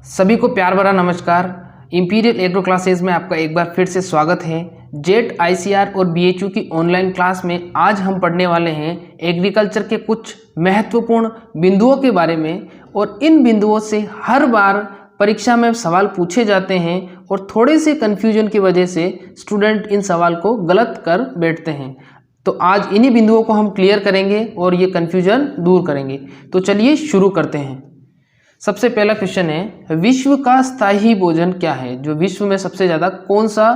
सभी को प्यार भरा नमस्कार। इंपीरियल एग्रो क्लासेज में आपका एक बार फिर से स्वागत है। जेट आईसीआर और बीएचयू की ऑनलाइन क्लास में आज हम पढ़ने वाले हैं एग्रीकल्चर के कुछ महत्वपूर्ण बिंदुओं के बारे में, और इन बिंदुओं से हर बार परीक्षा में सवाल पूछे जाते हैं और थोड़े से कन्फ्यूजन की वजह से स्टूडेंट इन सवाल को गलत कर बैठते हैं। तो आज इन्हीं बिंदुओं को हम क्लियर करेंगे और ये कन्फ्यूजन दूर करेंगे। तो चलिए शुरू करते हैं। सबसे पहला क्वेश्चन है, विश्व का स्थायी भोजन क्या है? जो विश्व में सबसे ज़्यादा कौन सा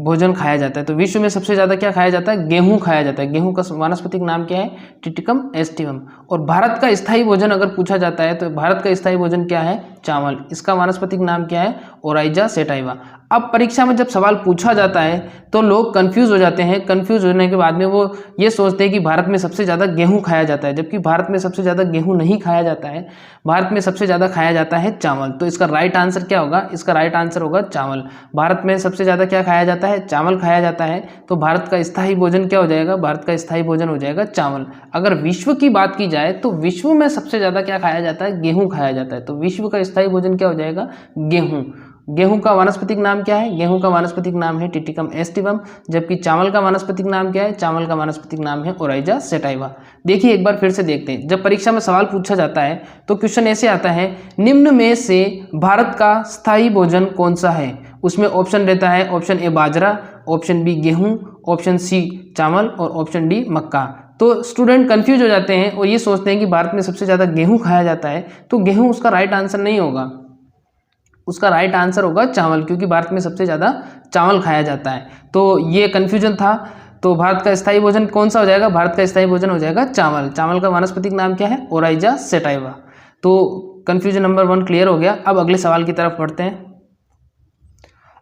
भोजन खाया जाता है? तो विश्व में सबसे ज़्यादा क्या खाया जाता है? गेहूं खाया जाता है। गेहूं का वानस्पतिक नाम क्या है? Triticum aestivum. और भारत का स्थायी भोजन अगर पूछा जाता है तो भारत का स्थायी भोजन क्या है? चावल। इसका वानस्पतिक नाम क्या है? Oryza sativa. अब परीक्षा में जब सवाल पूछा जाता है तो लोग कंफ्यूज हो जाते हैं। कंफ्यूज होने के बाद में वो ये सोचते हैं कि भारत में सबसे ज़्यादा गेहूं खाया जाता है, जबकि भारत में सबसे ज़्यादा गेहूं नहीं खाया जाता है। भारत में सबसे ज़्यादा खाया जाता है चावल। तो इसका राइट आंसर क्या होगा? इसका राइट आंसर होगा चावल। भारत में सबसे ज़्यादा क्या खाया जाता है? चावल खाया जाता है। तो भारत का स्थायी भोजन क्या हो जाएगा? भारत का स्थायी भोजन हो जाएगा चावल। अगर विश्व की बात की जाए तो विश्व में सबसे ज़्यादा क्या खाया जाता है? गेहूँ खाया जाता है। तो विश्व का स्थायी भोजन क्या हो जाएगा? गेहूँ। गेहूं का वानस्पतिक नाम क्या है? गेहूं का वानस्पतिक नाम है टिटिकम एस्टिवम। जबकि चावल का वानस्पतिक नाम क्या है? चावल का वानस्पतिक नाम है ओराइजा सेटाइवा। देखिए एक बार फिर से देखते हैं। जब परीक्षा में सवाल पूछा जाता है तो क्वेश्चन ऐसे आता है, निम्न में से भारत का स्थायी भोजन कौन सा है? उसमें ऑप्शन रहता है, ऑप्शन ए बाजरा, ऑप्शन बी गेहूं, ऑप्शन सी चावल और ऑप्शन डी मक्का। तो स्टूडेंट कंफ्यूज हो जाते हैं और ये सोचते हैं कि भारत में सबसे ज़्यादा गेहूँ खाया जाता है। तो गेहूँ उसका राइट आंसर नहीं होगा, उसका राइट आंसर होगा चावल, क्योंकि भारत में सबसे ज़्यादा चावल खाया जाता है। तो ये कन्फ्यूजन था। तो भारत का स्थायी भोजन कौन सा हो जाएगा? भारत का स्थायी भोजन हो जाएगा चावल। चावल का वानस्पतिक नाम क्या है? Oryza sativa. तो कन्फ्यूजन नंबर 1 क्लियर हो गया। अब अगले सवाल की तरफ बढ़ते हैं।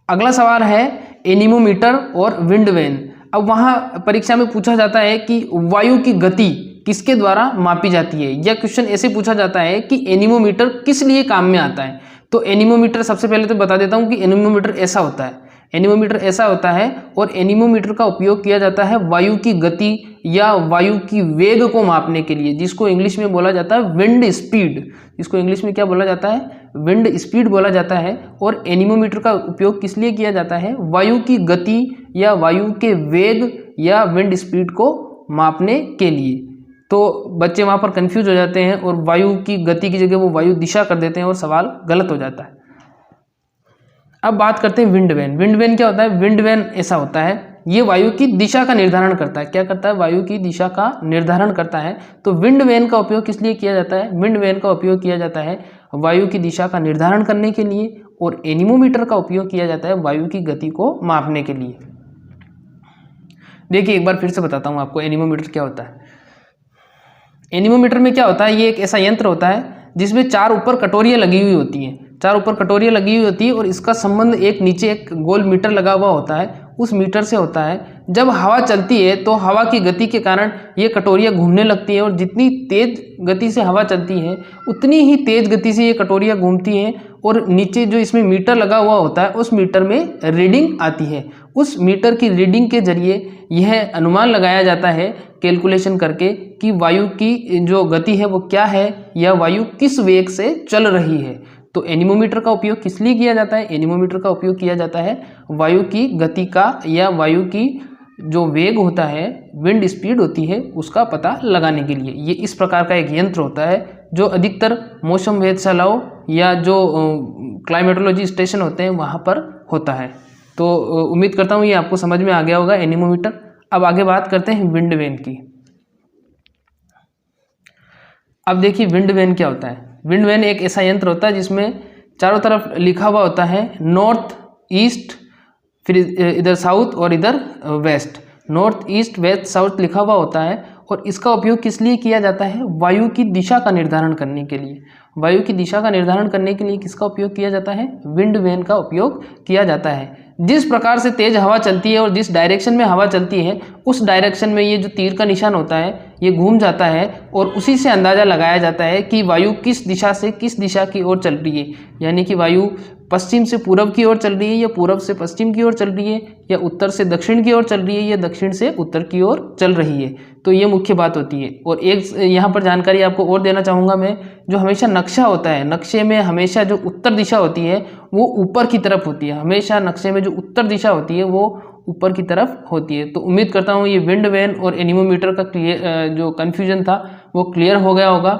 अगला सवाल है एनीमोमीटर और विंड वैन। अब वहाँ परीक्षा में पूछा जाता है कि वायु की गति किसके द्वारा मापी जाती है? यह क्वेश्चन ऐसे पूछा जाता है कि एनीमोमीटर किस लिए काम में आता है? तो एनीमोमीटर, सबसे पहले तो बता देता हूँ कि एनीमोमीटर ऐसा होता है। एनीमोमीटर ऐसा होता है और एनीमोमीटर का उपयोग किया जाता है वायु की गति या वायु की वेग को मापने के लिए, जिसको इंग्लिश में बोला जाता है विंड स्पीड। इसको इंग्लिश में क्या बोला जाता है? विंड स्पीड बोला जाता है। और एनीमोमीटर का उपयोग किस लिए किया जाता है? वायु की गति या वायु के वेग या विंड स्पीड को मापने के लिए। तो बच्चे वहाँ पर कंफ्यूज हो जाते हैं और वायु की गति की जगह वो वायु दिशा कर देते हैं और सवाल गलत हो जाता है। अब बात करते हैं विंड वैन। विंड वैन क्या होता है? विंड वैन ऐसा होता है, ये वायु की दिशा का निर्धारण करता है। क्या करता है? वायु की दिशा का निर्धारण करता है। तो विंड वैन का उपयोग किस लिए किया जाता है? विंड वैन का उपयोग किया जाता है वायु की दिशा का निर्धारण करने के लिए, और एनीमोमीटर का उपयोग किया जाता है वायु की गति को मापने के लिए। देखिए एक बार फिर से बताता हूँ आपको एनीमोमीटर क्या होता है। एनीमोमीटर में क्या होता है? ये एक ऐसा यंत्र होता है जिसमें 4 ऊपर कटोरियाँ लगी हुई होती हैं। 4 ऊपर कटोरियाँ लगी हुई होती है और इसका संबंध एक नीचे एक गोल मीटर लगा हुआ होता है, उस मीटर से होता है। जब हवा चलती है तो हवा की गति के कारण ये कटोरियाँ घूमने लगती हैं, और जितनी तेज गति से हवा चलती है उतनी ही तेज गति से ये कटोरियाँ घूमती हैं, और नीचे जो इसमें मीटर लगा हुआ होता है उस मीटर में रीडिंग आती है। उस मीटर की रीडिंग के जरिए यह अनुमान लगाया जाता है कैलकुलेशन करके कि वायु की जो गति है वो क्या है या वायु किस वेग से चल रही है। तो एनीमोमीटर का उपयोग किस लिए किया जाता है? एनीमोमीटर का उपयोग किया जाता है वायु की गति का या वायु की जो वेग होता है, विंड स्पीड होती है, उसका पता लगाने के लिए। ये इस प्रकार का एक यंत्र होता है जो अधिकतर मौसम वेधशालाओं या जो क्लाइमेटोलॉजी स्टेशन होते हैं वहाँ पर होता है। तो उम्मीद करता हूँ ये आपको समझ में आ गया होगा एनीमोमीटर। अब आगे बात करते हैं विंड वैन की। अब देखिए विंड वैन क्या होता है। विंड वैन एक ऐसा यंत्र होता है जिसमें चारों तरफ लिखा हुआ होता है नॉर्थ ईस्ट, फिर इधर साउथ और इधर west. North east west south लिखा हुआ होता है, और इसका उपयोग किस लिए किया जाता है? वायु की दिशा का निर्धारण करने के लिए। वायु की दिशा का निर्धारण करने के लिए किसका उपयोग किया जाता है? विंड वैन का उपयोग किया जाता है। जिस प्रकार से तेज हवा चलती है और जिस डायरेक्शन में हवा चलती है उस डायरेक्शन में ये जो तीर का निशान होता है ये घूम जाता है, और उसी से अंदाज़ा लगाया जाता है कि वायु किस दिशा से किस दिशा की ओर चल रही है। यानी कि वायु पश्चिम से पूर्व की ओर चल रही है या पूर्व से पश्चिम की ओर चल रही है या उत्तर से दक्षिण की ओर चल रही है या दक्षिण से उत्तर की ओर चल रही है। तो ये मुख्य बात होती है। और एक यहाँ पर जानकारी आपको और देना चाहूँगा मैं, जो हमेशा नक्शा होता है, नक्शे में हमेशा जो उत्तर दिशा होती है वो ऊपर की तरफ होती है। हमेशा नक्शे में जो उत्तर दिशा होती है वो ऊपर की तरफ होती है। तो उम्मीद करता हूँ ये विंड वैन और एनीमोमीटर का जो कन्फ्यूजन था वो क्लियर हो गया होगा।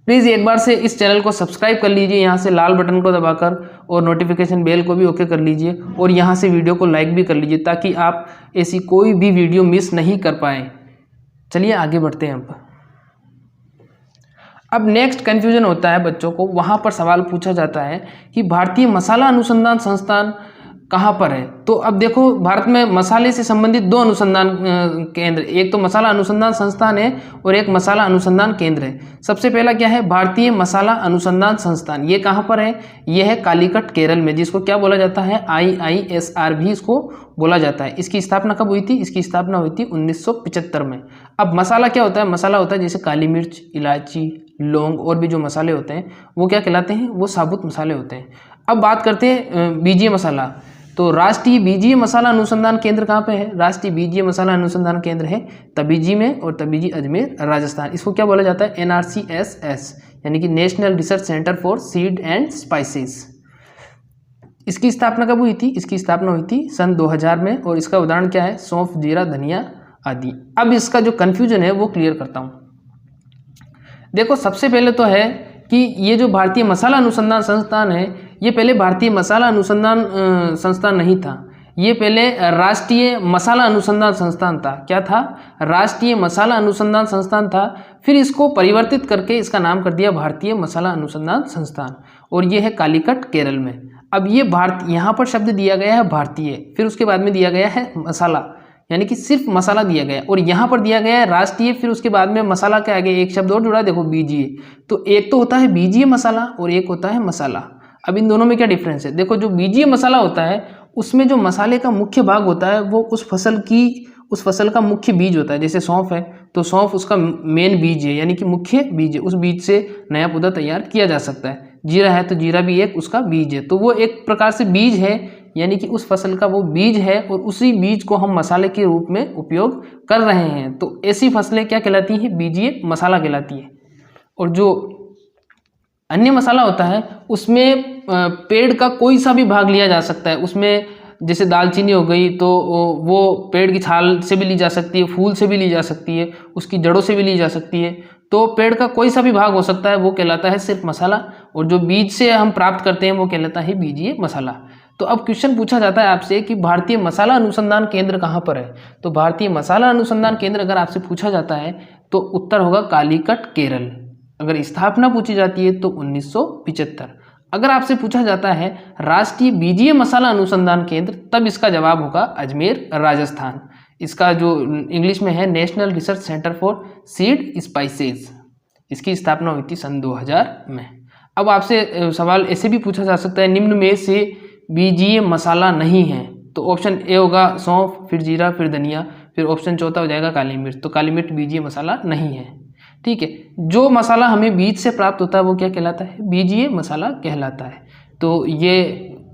प्लीज़ एक बार से इस चैनल को सब्सक्राइब कर लीजिए यहाँ से लाल बटन को दबाकर, और नोटिफिकेशन बेल को भी ओके कर लीजिए, और यहाँ से वीडियो को लाइक भी कर लीजिए ताकि आप ऐसी कोई भी वीडियो मिस नहीं कर पाएँ। चलिए आगे बढ़ते हैं। अब नेक्स्ट कन्फ्यूजन होता है बच्चों को, वहाँ पर सवाल पूछा जाता है कि भारतीय मसाला अनुसंधान संस्थान कहाँ पर है। तो अब देखो, भारत में मसाले से संबंधित दो अनुसंधान केंद्र, एक तो मसाला अनुसंधान संस्थान है और एक मसाला अनुसंधान केंद्र है। सबसे पहला क्या है, भारतीय मसाला अनुसंधान संस्थान। ये कहाँ पर है, ये है कालीकट केरल में, जिसको क्या बोला जाता है, IISR भी इसको बोला जाता है। इसकी स्थापना कब हुई थी, इसकी स्थापना हुई थी 1975 में। अब मसाला क्या होता है, मसाला होता है जैसे काली मिर्च, इलायची, लौंग और भी जो मसाले होते हैं वो क्या कहलाते हैं, वो साबुत मसाले होते हैं। अब बात करते हैं बीजीय मसाला। तो राष्ट्रीय बीजीय मसाला अनुसंधान केंद्र कहाँ पे है, राष्ट्रीय बीजीय मसाला अनुसंधान केंद्र है तबीजी में, और तबीजी अजमेर राजस्थान। इसको क्या बोला जाता है, NRCSS, यानी कि national research centre for seed and spices. इसकी स्थापना कब हुई थी, इसकी स्थापना हुई थी सन 2000 में, और इसका उदाहरण क्या है, सौंफ, जीरा, धनिया आदि। अब इसका जो कन्फ्यूजन है वो क्लियर करता हूँ। देखो, सबसे पहले तो है कि ये जो भारतीय मसाला अनुसंधान संस्थान है, ये पहले भारतीय मसाला अनुसंधान संस्थान नहीं था, ये पहले राष्ट्रीय मसाला अनुसंधान संस्थान था। क्या था, राष्ट्रीय मसाला अनुसंधान संस्थान था। फिर इसको परिवर्तित करके इसका नाम कर दिया भारतीय मसाला अनुसंधान संस्थान, और ये है कालीकट केरल में। अब ये यहाँ पर शब्द दिया गया है भारतीय, फिर उसके बाद में दिया गया है मसाला, यानी कि सिर्फ मसाला दिया गया, और यहाँ पर दिया गया है राष्ट्रीय, फिर उसके बाद में मसाला के आगे एक शब्द और जुड़ा है, देखो बीजीय। तो एक तो होता है बीजीय मसाला और एक होता है मसाला। अब इन दोनों में क्या डिफरेंस है, देखो, जो बीजीय मसाला होता है उसमें जो मसाले का मुख्य भाग होता है वो उस फसल का मुख्य बीज होता है। जैसे सौंफ है तो सौंफ उसका मेन बीज है, यानी कि मुख्य बीज है, उस बीज से नया पौधा तैयार किया जा सकता है। जीरा है तो जीरा भी एक उसका बीज है, तो वो एक प्रकार से बीज है, यानी कि उस फसल का वो बीज है, और उसी बीज को हम मसाले के रूप में उपयोग कर रहे हैं। तो ऐसी फसलें क्या कहलाती हैं, बीजीय मसाला कहलाती है। और जो अन्य मसाला होता है उसमें पेड़ का कोई सा भी भाग लिया जा सकता है। उसमें जैसे दालचीनी हो गई तो वो पेड़ की छाल से भी ली जा सकती है, फूल से भी ली जा सकती है, उसकी जड़ों से भी ली जा सकती है। तो पेड़ का कोई सा भी भाग हो सकता है, वो कहलाता है सिर्फ मसाला, और जो बीज से हम प्राप्त करते हैं वो कहलाता है बीजीय मसाला। तो अब क्वेश्चन पूछा जाता है आपसे कि भारतीय मसाला अनुसंधान केंद्र कहाँ पर है। तो भारतीय मसाला अनुसंधान केंद्र अगर आपसे पूछा जाता है तो उत्तर होगा कालीकट केरल। अगर स्थापना पूछी जाती है तो 1975। अगर आपसे पूछा जाता है राष्ट्रीय बीजीय मसाला अनुसंधान केंद्र, तब इसका जवाब होगा अजमेर राजस्थान। इसका जो इंग्लिश में है national research centre for seed spices. इसकी स्थापना हुई थी सन 2000 में। अब आपसे सवाल ऐसे भी पूछा जा सकता है, निम्न में से बीजीय मसाला नहीं है। तो ऑप्शन ए होगा सौंफ, फिर जीरा, फिर धनिया, फिर ऑप्शन चौथा हो जाएगा काली मिर्च। तो काली मिर्च बीजीय मसाला नहीं है। ठीक है, जो मसाला हमें बीज से प्राप्त होता है वो क्या कहलाता है, बीजीय मसाला कहलाता है। तो ये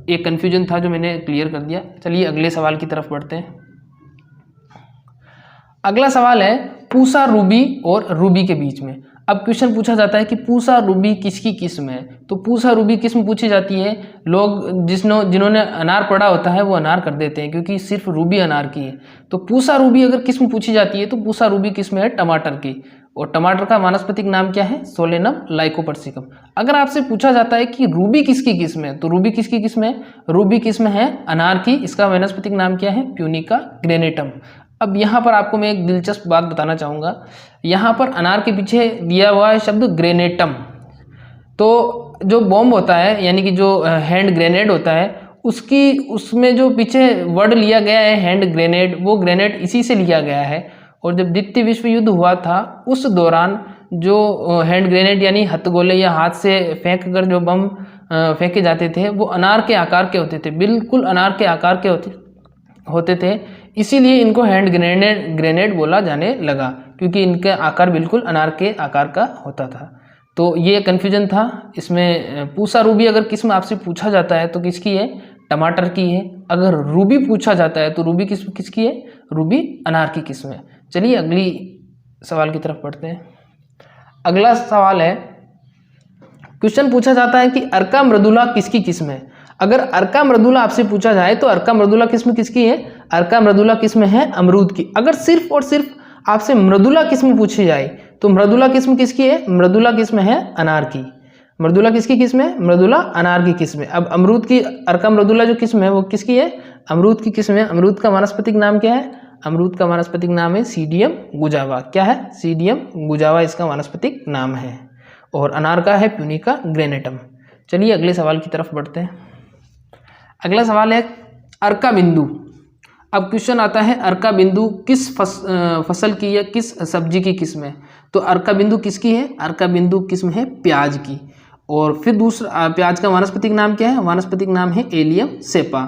एक कन्फ्यूजन था जो मैंने क्लियर कर दिया। चलिए अगले सवाल की तरफ बढ़ते हैं। अगला सवाल है पूसा रूबी और रूबी के बीच में। अब क्वेश्चन पूछा जाता है कि पूसा रूबी किसकी किस्म है। तो पूसा रूबी किस्म पूछी जाती है, लोग जिन्होंने अनार पढ़ा होता है वो अनार कर देते हैं क्योंकि सिर्फ रूबी अनार की है। तो पूसा रूबी अगर किस्म पूछी जाती है तो पूसा रूबी किस्म है टमाटर की, और टमाटर का वानस्पतिक नाम क्या है, सोलेनम लाइकोपर्सिकम। अगर आपसे पूछा जाता है कि रूबी किसकी किस्म है, तो रूबी किसकी किस्म है, रूबी किस्म है अनार की, इसका वानस्पतिक नाम क्या है, प्यूनिका ग्रेनेटम। अब यहाँ पर आपको मैं एक दिलचस्प बात बताना चाहूँगा, यहाँ पर अनार के पीछे दिया हुआ है शब्द ग्रेनेटम। तो जो बॉम्ब होता है यानी कि जो हैंड ग्रेनेड होता है उसमें जो पीछे वर्ड लिया गया है हैंड ग्रेनेड, वो ग्रेनेड इसी से लिया गया है। और जब द्वितीय विश्व युद्ध हुआ था उस दौरान जो हैंड ग्रेनेड यानी हथगोले या हाथ से फेंक कर जो बम फेंके जाते थे वो अनार के आकार के होते थे, बिल्कुल अनार के आकार के होते थे। इसीलिए इनको हैंड ग्रेनेड बोला जाने लगा क्योंकि इनका आकार बिल्कुल अनार के आकार का होता था। तो ये कन्फ्यूजन था इसमें। पूसा रूबी अगर किस्म आपसे पूछा जाता है तो किसकी है? टमाटर की है। अगर रूबी पूछा जाता है तो रूबी किस्म किसकी है? रूबी अनार की किस्म है। चलिए अगली सवाल की तरफ बढ़ते हैं। अगला सवाल है, क्वेश्चन पूछा जाता है कि अर्का मृदुला किसकी किस्म है? अगर अर्का मृदुला आपसे पूछा जाए तो अर्का मृदुला किस्म किसकी है? अर्का मृदुला किस्म है अमरूद की। अगर सिर्फ और सिर्फ आपसे मृदुला किस्म पूछी जाए तो मृदुला किस्म किसकी है? मृदुला किस्म है अनार की। मृदुला किसकी किस्म है? मृदुला अनार की किस्म है। अब अमरूद की अर्का मृदुला जो किस्म है वो किसकी है? अमरूद की किस्म है। अमरूद का वानस्पतिक नाम क्या है? अमरूद का वानस्पतिक नाम है सीडियम गुजावा। क्या है? सीडियम गुजावा इसका वानस्पतिक नाम है। और अनार का है प्यूनिका ग्रेनेटम। चलिए अगले सवाल की तरफ बढ़ते हैं। अगला सवाल है अर्का बिंदु। अब क्वेश्चन आता है अर्का बिंदु किस फसल की या किस सब्जी की किस्म है? तो अर्का बिंदु किसकी है? अर्का बिंदु किस्म है प्याज की। और फिर दूसरा, प्याज का वानस्पतिक नाम क्या है? वानस्पतिक नाम है एलियम सेपा।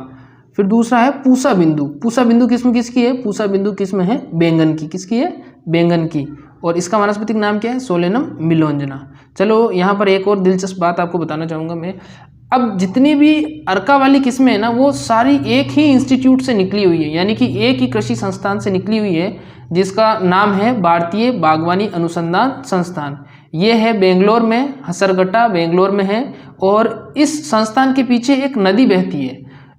फिर दूसरा है पूसा बिंदु। पूसा बिंदु किस्म किसकी है? पूसा बिंदु किस्म है बैंगन की। किसकी है? बैंगन की। और इसका वानस्पतिक नाम क्या है? सोलेनम मिलोंजना। चलो यहाँ पर एक और दिलचस्प बात आपको बताना चाहूँगा मैं। अब जितनी भी अर्का वाली किस्में हैं ना वो सारी एक ही इंस्टीट्यूट से निकली हुई है, यानी कि एक ही कृषि संस्थान से निकली हुई है जिसका नाम है भारतीय बागवानी अनुसंधान संस्थान। ये है बेंगलोर में, हसरगट्टा बेंगलोर में है। और इस संस्थान के पीछे एक नदी बहती है,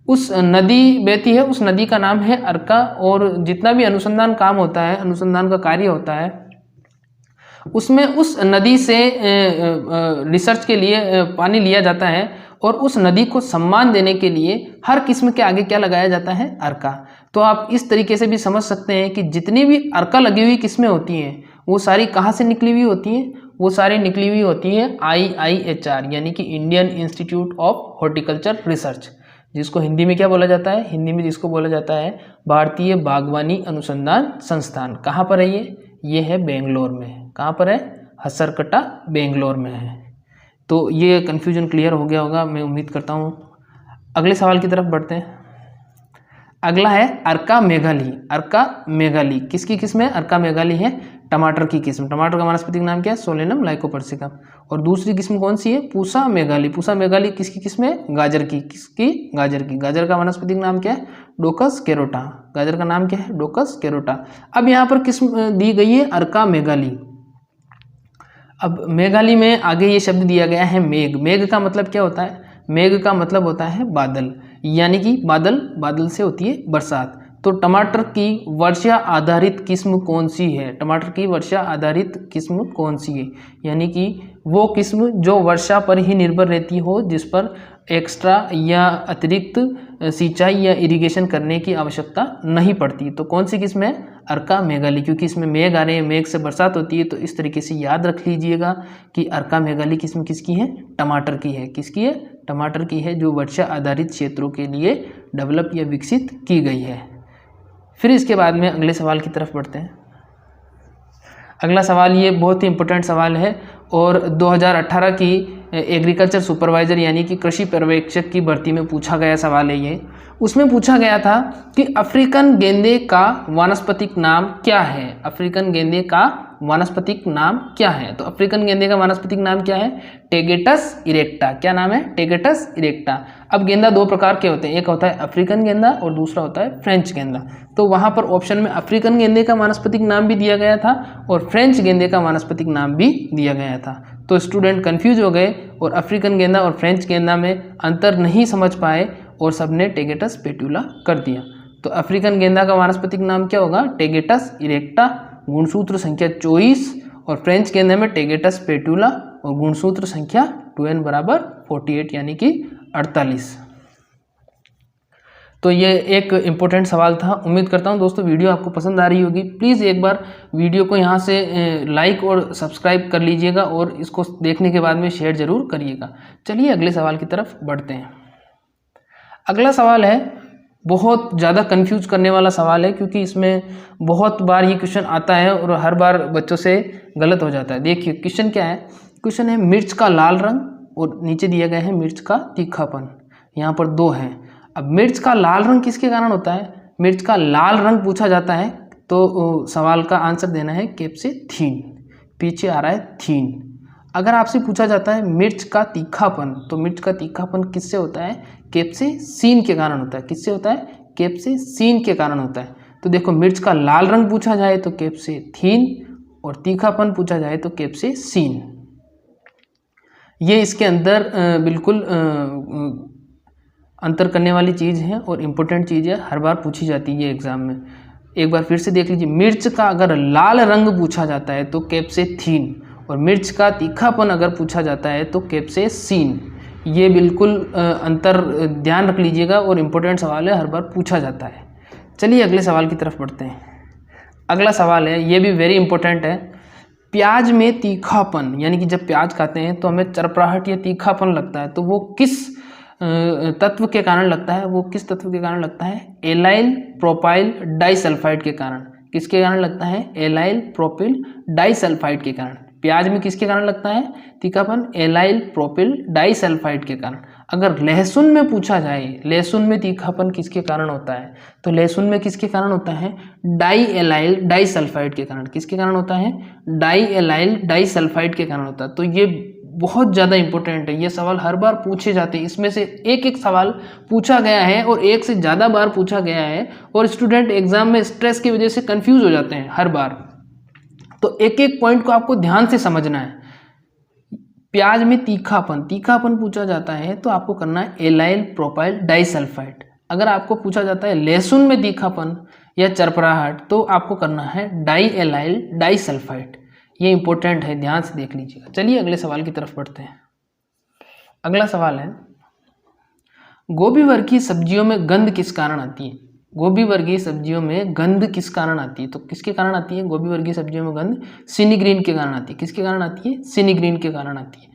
उस नदी का नाम है अर्का। और जितना भी अनुसंधान काम होता है, अनुसंधान का कार्य होता है, उसमें उस नदी से रिसर्च के लिए पानी लिया जाता है। और उस नदी को सम्मान देने के लिए हर किस्म के आगे क्या लगाया जाता है? अर्का। तो आप इस तरीके से भी समझ सकते हैं कि जितनी भी अर्का लगी हुई किस्में होती हैं वो सारी कहाँ से निकली हुई होती हैं? वो सारी निकली हुई होती हैं IIHR, यानी कि Indian institute of horticulture research, जिसको हिंदी में क्या बोला जाता है? हिंदी में जिसको बोला जाता है भारतीय बागवानी अनुसंधान संस्थान। कहाँ पर है ये है बेंगलोर में। कहाँ पर है? हसरकट्टा बेंगलोर में है। तो ये कन्फ्यूजन क्लियर हो गया होगा, मैं उम्मीद करता हूँ। अगले सवाल की तरफ बढ़ते हैं। अगला है अर्का मेघाली। अर्का मेघाली किसकी किस्म है? अर्का मेघाली है टमाटर की किस्म। टमाटर का वानस्पतिक नाम क्या है? Solanum lycopersicum. और दूसरी किस्म कौन सी है? पूसा मेघाली। पूसा मेघाली किसकी किस्म है? गाजर की। किसकी? गाजर की। गाजर का वानस्पतिक नाम क्या है? डोकस कैरोटा। गाजर का नाम क्या है? डोकस कैरोटा। अब यहाँ पर किस्म दी गई है अर्का मेघाली। अब मेघाली में आगे ये शब्द दिया गया है मेघ। मेघ का मतलब क्या होता है? मेघ का मतलब होता है बादल, यानी कि बादल से होती है बरसात। तो टमाटर की वर्षा आधारित किस्म कौन सी है? टमाटर की वर्षा आधारित किस्म कौन सी है? यानी कि वो किस्म जो वर्षा पर ही निर्भर रहती हो, जिस पर एक्स्ट्रा या अतिरिक्त सिंचाई या इरिगेशन करने की आवश्यकता नहीं पड़ती। तो कौन सी किस्म है? अर्का मेघाली। क्योंकि इसमें मेघ आ रहे हैं, मेघ से बरसात होती है, तो इस तरीके से याद रख लीजिएगा कि अर्का मेघाली किस्म किसकी है? टमाटर की है। किसकी है? टमाटर की है, जो वर्षा आधारित क्षेत्रों के लिए डेवलप या विकसित की गई है। फिर इसके बाद में अगले सवाल की तरफ बढ़ते हैं। अगला सवाल ये बहुत ही इम्पोर्टेंट सवाल है और 2018 की एग्रीकल्चर सुपरवाइज़र यानी कि कृषि पर्यवेक्षक की भर्ती में पूछा गया सवाल है ये। उसमें पूछा गया था कि अफ्रीकन गेंदे का वानस्पतिक नाम क्या है? अफ्रीकन गेंदे का वानस्पतिक नाम क्या है? तो अफ्रीकन गेंदे का वानस्पतिक नाम क्या है? टेगेटस इरेक्टा। क्या नाम है? टेगेटस इरेक्टा। अब गेंदा दो प्रकार के होते हैं, एक होता है अफ्रीकन गेंदा और दूसरा होता है फ्रेंच गेंदा। तो वहाँ पर ऑप्शन में अफ्रीकन गेंदे का वानस्पतिक नाम भी दिया गया था और फ्रेंच गेंदे का वानस्पतिक नाम भी दिया गया था। तो स्टूडेंट कंफ्यूज हो गए और अफ्रीकन गेंदा और फ्रेंच गेंदा में अंतर नहीं समझ पाए और सबने टेगेटस पेट्यूला कर दिया। तो अफ्रीकन गेंदा का वानस्पतिक नाम क्या होगा? टेगेटस इरेक्टा, गुणसूत्र संख्या 24। और फ्रेंच गेंदे में टेगेटस पेट्यूला और गुणसूत्र संख्या 2n बराबर 48 यानी कि 48। तो ये एक इम्पोर्टेंट सवाल था। उम्मीद करता हूँ दोस्तों वीडियो आपको पसंद आ रही होगी। प्लीज़ एक बार वीडियो को यहाँ से लाइक और सब्सक्राइब कर लीजिएगा और इसको देखने के बाद में शेयर ज़रूर करिएगा। चलिए अगले सवाल की तरफ बढ़ते हैं। अगला सवाल है बहुत ज़्यादा कंफ्यूज करने वाला सवाल है, क्योंकि इसमें बहुत बार ये क्वेश्चन आता है और हर बार बच्चों से गलत हो जाता है। देखिए क्वेश्चन क्या है? क्वेश्चन है मिर्च का लाल रंग और नीचे दिया गया है मिर्च का तीखापन। यहाँ पर दो हैं। अब मिर्च का लाल रंग किसके कारण होता है? मिर्च का लाल रंग पूछा जाता है तो सवाल का आंसर देना है कैप्सेथीन। पीछे आ रहा है थीन। अगर आपसे पूछा जाता है मिर्च का तीखापन, तो मिर्च का तीखापन किससे होता है? कैप्सेसिन के कारण होता है। किससे होता है? कैप्सेसिन के कारण होता है। तो देखो, मिर्च का लाल रंग पूछा जाए तो कैप्सेथीन, और तीखापन पूछा जाए तो कैप्सेसिन। ये इसके अंदर बिल्कुल अंतर करने वाली चीज़ है और इम्पोर्टेंट चीज़ है, हर बार पूछी जाती है एग्जाम में। एक बार फिर से देख लीजिए, मिर्च का अगर लाल रंग पूछा जाता है तो कैप्सेथीन, और मिर्च का तीखापन अगर पूछा जाता है तो कैप्सेसिन। ये बिल्कुल अंतर ध्यान रख लीजिएगा और इम्पोर्टेंट सवाल है, हर बार पूछा जाता है। चलिए अगले सवाल की तरफ बढ़ते हैं। अगला सवाल है, ये भी वेरी इंपॉर्टेंट है। प्याज में तीखापन, यानी कि जब प्याज खाते हैं तो हमें चरपराहट या तीखापन लगता है, तो वो किस तत्व के कारण लगता है? वो किस तत्व के कारण लगता है? एलाइल प्रोपाइल डाइसल्फाइड के कारण। किसके कारण लगता है? एलाइल प्रोपिल डाइसल्फाइड के कारण। प्याज में किसके कारण लगता है तीखापन? एलाइल प्रोपिल डाइसल्फाइड के कारण। अगर लहसुन में पूछा जाए, लहसुन में तीखापन किसके कारण होता है, तो लहसुन में किसके कारण होता है? डाई एलाइल डाइसल्फाइड के कारण। किसके कारण होता है? डाई एलाइल डाइसल्फाइड के कारण होता है। तो ये बहुत ज़्यादा इंपॉर्टेंट है, ये सवाल हर बार पूछे जाते हैं। इसमें से एक एक सवाल पूछा गया है और एक से ज़्यादा बार पूछा गया है, और स्टूडेंट एग्जाम में स्ट्रेस की वजह से कंफ्यूज हो जाते हैं हर बार। तो एक एक पॉइंट को आपको ध्यान से समझना है। प्याज में तीखापन, तीखापन पूछा जाता है तो आपको करना है एलाइल प्रोपाइल डाइसल्फाइड। अगर आपको पूछा जाता है लहसुन में तीखापन या चरपराहट, तो आपको करना है डाई एलाइल डाइसल्फाइड। ये इंपॉर्टेंट है, ध्यान से देख लीजिएगा। चलिए अगले सवाल की तरफ बढ़ते हैं। अगला सवाल है, गोभी वर्गीय सब्जियों में गंध किस कारण आती है? गोभी वर्गीय सब्जियों में गंध किस कारण आती है? तो किसके कारण आती है गोभी वर्गीय सब्जियों में गंध? सिनिग्रीन के कारण आती है। किसके कारण आती है? सिनिग्रीन के कारण आती है।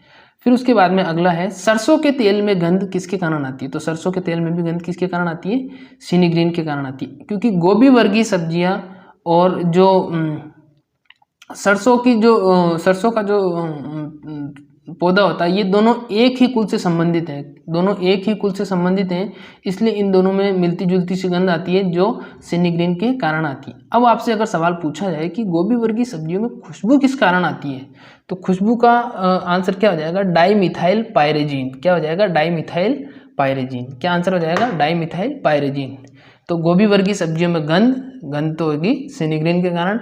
फिर उसके बाद में अगला है, सरसों के तेल में गंध किसके कारण आती है? तो सरसों के तेल में भी गंध किसके कारण आती है? सिनिग्रीन के कारण आती है। क्योंकि गोभी वर्गीय सब्जियां और जो सरसों का जो पौधा होता है, ये दोनों एक ही कुल से संबंधित है, दोनों एक ही कुल से संबंधित हैं, इसलिए इन दोनों में मिलती जुलती सी गंध आती है जो सिनिग्रीन के कारण आती है। अब आपसे अगर सवाल पूछा जाए कि गोभी वर्गीय सब्जियों में खुशबू किस कारण आती है, तो खुशबू का आंसर क्या हो जाएगा? डाइमिथाइल पायरेजीन। क्या हो जाएगा? डाइमिथाइल पायरेजीन। क्या आंसर हो जाएगा? डाइमिथाइल पायरेजीन। तो गोभी वर्गीय सब्जियों में गंध तो होगी सिनिग्रीन के कारण,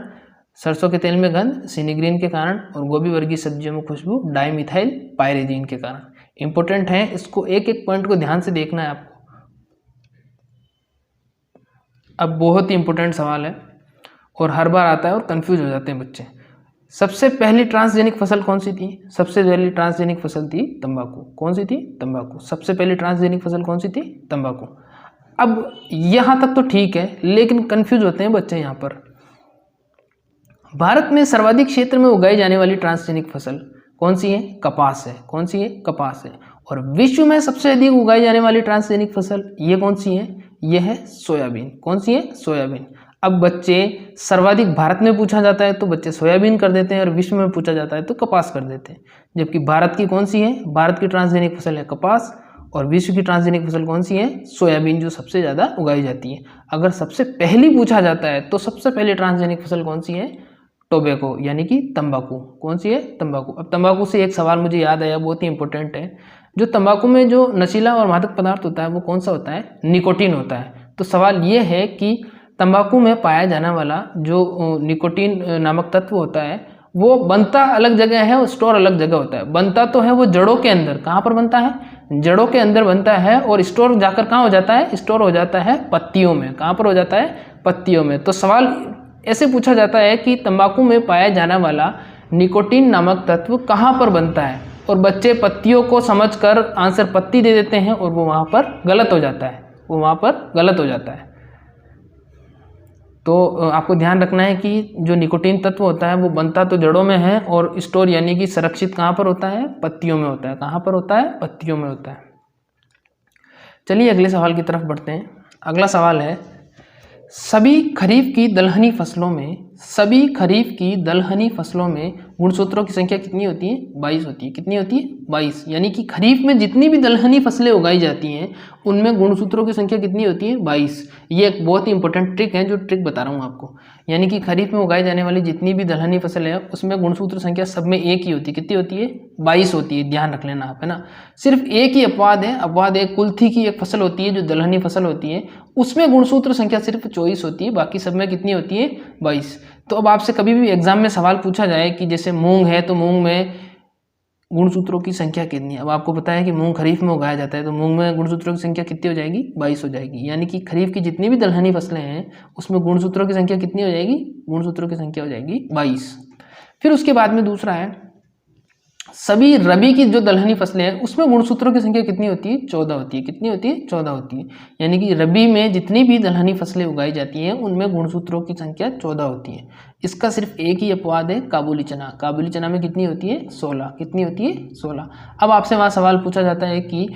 सरसों के तेल में गंध सिनिग्रीन के कारण, और गोभी वर्गीय सब्जियों में खुशबू डाइमिथाइल पायरेजीन के कारण। इंपॉर्टेंट है, इसको एक एक पॉइंट को ध्यान से देखना है आपको। अब बहुत ही इंपॉर्टेंट सवाल है और हर बार आता है और कंफ्यूज हो जाते हैं बच्चे। सबसे पहली ट्रांसजेनिक फसल कौन सी थी? सबसे पहली ट्रांसजेनिक फसल थी तंबाकू। कौन सी थी? तंबाकू। सबसे पहली ट्रांसजेनिक फसल कौन सी थी? तंबाकू। अब यहाँ तक तो ठीक है, लेकिन कंफ्यूज होते हैं बच्चे यहाँ पर। भारत में सर्वाधिक क्षेत्र में उगाई जाने वाली ट्रांसजेनिक फसल कौन सी है? कपास है। कौन सी है? कपास है। और विश्व में सबसे अधिक उगाई जाने वाली ट्रांसजेनिक फसल ये कौन सी है? ये है सोयाबीन। कौन सी है? सोयाबीन। अब बच्चे सर्वाधिक भारत में पूछा जाता है तो बच्चे सोयाबीन कर देते हैं, और विश्व में पूछा जाता है तो कपास कर देते हैं। जबकि भारत की कौन सी है? भारत की ट्रांसजेनिक फसल है कपास, और विश्व की ट्रांसजेनिक फसल कौन सी है? सोयाबीन, जो सबसे ज़्यादा उगाई जाती है। अगर सबसे पहली पूछा जाता है तो सबसे पहली ट्रांसजेनिक फसल कौन सी है? टोबैको, यानी कि तंबाकू। कौन सी है? तंबाकू। अब तंबाकू से एक सवाल मुझे याद आया, बहुत ही इंपॉर्टेंट है। जो तंबाकू में जो नशीला और मादक पदार्थ होता है वो कौन सा होता है? निकोटीन होता है। तो सवाल ये है कि तंबाकू में पाया जाने वाला जो निकोटीन नामक तत्व होता है वो बनता अलग जगह है और स्टोर अलग जगह होता है। बनता तो है वो जड़ों के अंदर। कहाँ पर बनता है? जड़ों के अंदर बनता है, और स्टोर जाकर कहाँ हो जाता है? स्टोर हो जाता है पत्तियों में। कहाँ पर हो जाता है? पत्तियों में। तो सवाल ऐसे पूछा जाता है कि तंबाकू में पाया जाने वाला निकोटीन नामक तत्व कहाँ पर बनता है, और बच्चे पत्तियों को समझकर आंसर पत्ती दे देते हैं, और वो वहाँ पर गलत हो जाता है। वो वहाँ पर गलत हो जाता है। तो आपको ध्यान रखना है कि जो निकोटीन तत्व होता है वो बनता तो जड़ों में है, और स्टोर यानी कि संरक्षित कहाँ पर होता है? पत्तियों में होता है। कहाँ पर होता है? पत्तियों में होता है। चलिए अगले सवाल की तरफ बढ़ते हैं। अगला सवाल है, सभी खरीफ की दलहनी फसलों में सभी खरीफ की दलहनी फसलों में गुणसूत्रों की संख्या कितनी होती है? 22 होती है। कितनी होती है? 22। यानी कि खरीफ में जितनी भी दलहनी फसलें उगाई जाती हैं उनमें गुणसूत्रों की संख्या कितनी होती है? 22। ये एक बहुत ही इंपॉर्टेंट ट्रिक है जो ट्रिक बता रहा हूँ आपको। यानी कि खरीफ में उगाई जाने वाली जितनी भी दलहनी फसल है उसमें गुणसूत्र संख्या सब में एक ही होती है। कितनी होती है? 22 होती है। ध्यान रख लेना आप, है ना। सिर्फ एक ही अपवाद है। अपवाद एक कुल्थी की एक फसल होती है जो दलहनी फसल होती है, उसमें गुणसूत्र संख्या सिर्फ 24 होती है, बाकी सब में कितनी होती है? 22। तो अब आपसे कभी भी एग्जाम में सवाल पूछा जाए कि जैसे मूंग है तो मूंग में गुणसूत्रों की संख्या कितनी है। अब आपको पता है कि मूंग खरीफ में उगाया जाता है तो मूंग में गुणसूत्रों की संख्या कितनी हो जाएगी? 22 हो जाएगी। यानी कि खरीफ की जितनी भी दलहनी फसलें हैं उसमें गुणसूत्रों की संख्या कितनी हो जाएगी? गुणसूत्रों की संख्या हो जाएगी 22। फिर उसके बाद में दूसरा है, सभी रबी की जो दलहनी फसलें हैं उसमें गुणसूत्रों की संख्या कितनी होती है? 14 होती है। कितनी होती है? 14 होती है। यानी कि रबी में जितनी भी दलहनी फसलें उगाई जाती हैं उनमें गुणसूत्रों की संख्या 14 होती है। इसका सिर्फ एक ही अपवाद है, काबुली चना। काबुली चना में कितनी होती है? 16। कितनी होती है? 16। अब आपसे वहाँ सवाल पूछा जाता है कि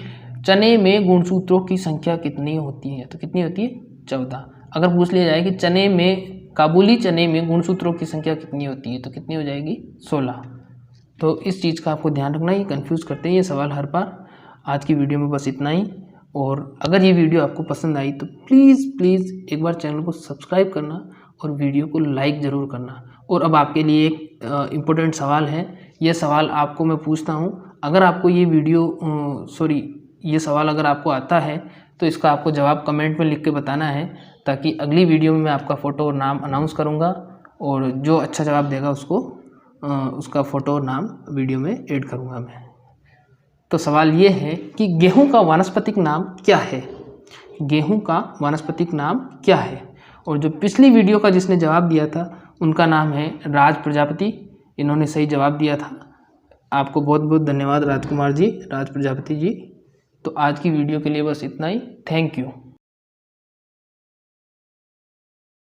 चने में गुणसूत्रों की संख्या कितनी होती है, तो कितनी होती है? 14। अगर पूछ लिया जाए कि चने में, काबुली चने में गुणसूत्रों की संख्या कितनी होती है, तो कितनी हो जाएगी? 16। तो इस चीज़ का आपको ध्यान रखना, ये कंफ्यूज करते हैं ये सवाल हर बार। आज की वीडियो में बस इतना ही। और अगर ये वीडियो आपको पसंद आई तो प्लीज़ एक बार चैनल को सब्सक्राइब करना और वीडियो को लाइक ज़रूर करना। और अब आपके लिए एक इम्पोर्टेंट सवाल है। ये सवाल आपको मैं पूछता हूँ, अगर आपको ये वीडियो ये सवाल अगर आपको आता है तो इसका आपको जवाब कमेंट में लिख के बताना है, ताकि अगली वीडियो में मैं आपका फ़ोटो और नाम अनाउंस करूँगा और जो अच्छा जवाब देगा उसका फ़ोटो और नाम वीडियो में ऐड करूँगा मैं। तो सवाल ये है कि गेहूं का वानस्पतिक नाम क्या है? गेहूं का वानस्पतिक नाम क्या है? और जो पिछली वीडियो का जिसने जवाब दिया था उनका नाम है राज प्रजापति। इन्होंने सही जवाब दिया था। आपको बहुत बहुत धन्यवाद राजकुमार जी, राज प्रजापति जी। तो आज की वीडियो के लिए बस इतना ही। Thank you.